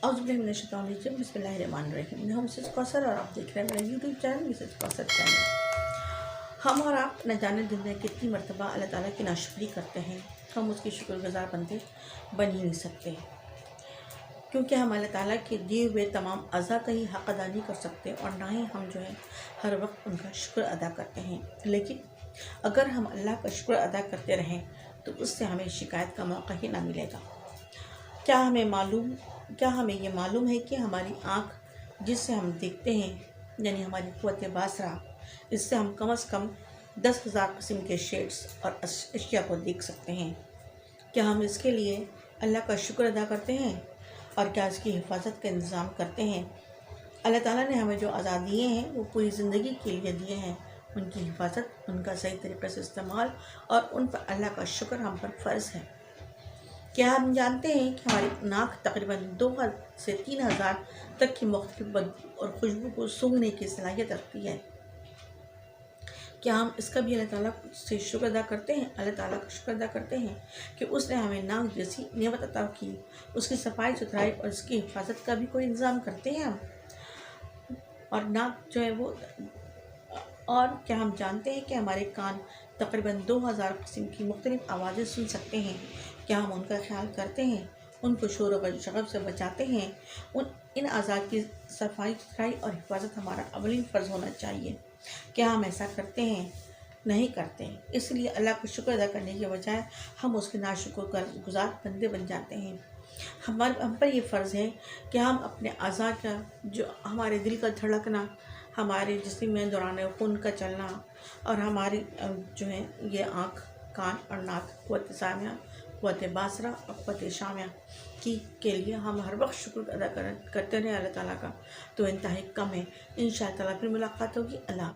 औज़ुबिल्लाहिमिनश्शैतानिर्रजीम बिस्मिल्लाहिर्रहमानिर्रहीम। मैं हूं मिसेस कौसर और आप देख रहे हैं मेरा YouTube channel Mrs Kausar channel. हम और आप न जाने दिन में कितनी मरतबा अल्लाह ताला की नाशुक्री करते हैं, हम उसके शुक्रगुज़ार बंदे बन ही नहीं सकते, क्योंकि हम अल्लाह ताला के दिए हुए तमाम अज़ा का ही हक़ अदा नहीं कर सकते और ना ही हम जो है हर वक्त उनका शुक्र अदा करते हैं। लेकिन अगर हम अल्लाह का शुक्र अदा करते रहें तो उससे हमें शिकायत का मौका ही ना मिलेगा। क्या हमें ये मालूम है कि हमारी आँख जिससे हम देखते हैं यानी हमारी क़ुव्वत बासरा, इससे हम कम से कम 10,000 किस्म के शेड्स और अशिया को देख सकते हैं। क्या हम इसके लिए अल्लाह का शुक्र अदा करते हैं और क्या इसकी हिफाजत का इंतज़ाम करते हैं? अल्लाह ताला ने हमें जो आज़ाद दिए हैं वो पूरी ज़िंदगी के लिए दिए हैं। उनकी हिफाजत, उनका सही तरीक़े से इस्तेमाल और उन पर अल्लाह का शुक्र हम पर फ़र्ज़ है। क्या हम जानते हैं कि हमारी नाक तकरीबन 2 से 3,000 तक की मुख्तलिफ बदबू और खुशबू को सूंघने की सलाहियत रखती है? क्या हम इसका भी अल्लाह ताला से शुक्र अदा करते हैं? अल्लाह ताला का शुक्र अदा करते हैं कि उसने हमें नाक जैसी नेमत अता की, उसकी सफाई सुथराई और उसकी हिफाजत का भी कोई इंतज़ाम करते हैं हम? और नाक जो है वो, और क्या हम जानते हैं कि हमारे कान तकरीबन 2,000 किस्म की मुख्तलिफ आवाज़ें सुन सकते हैं? क्या हम उनका ख्याल करते हैं, उनको शोर और शगब से बचाते हैं? इन आज़ाद की सफाई सुथराई और हिफाजत हमारा अवलिन फ़र्ज़ होना चाहिए। क्या हम ऐसा करते हैं? नहीं करते हैं। इसलिए अल्लाह का शुक्र अदा करने के बजाय हम उसके नाशुक्रगुज़ार बंदे बन जाते हैं। हम पर ये फ़र्ज़ है कि हम अपने अज़ा का, जो हमारे दिल का धड़कना, हमारे जिस्म में दौरान खून का चलना और हमारी जो है ये आँख, कान और नाक, क़ुव्वत सामिया, क़ुव्वत बासरा और क़ुव्वत शामिया के लिए हम हर वक्त शुक्र अदा करते रहें अल्लाह ताला का, तो इंतहाई कम है। इंशाअल्लाह ताला फिर मुलाकात होगी। अल्लाह।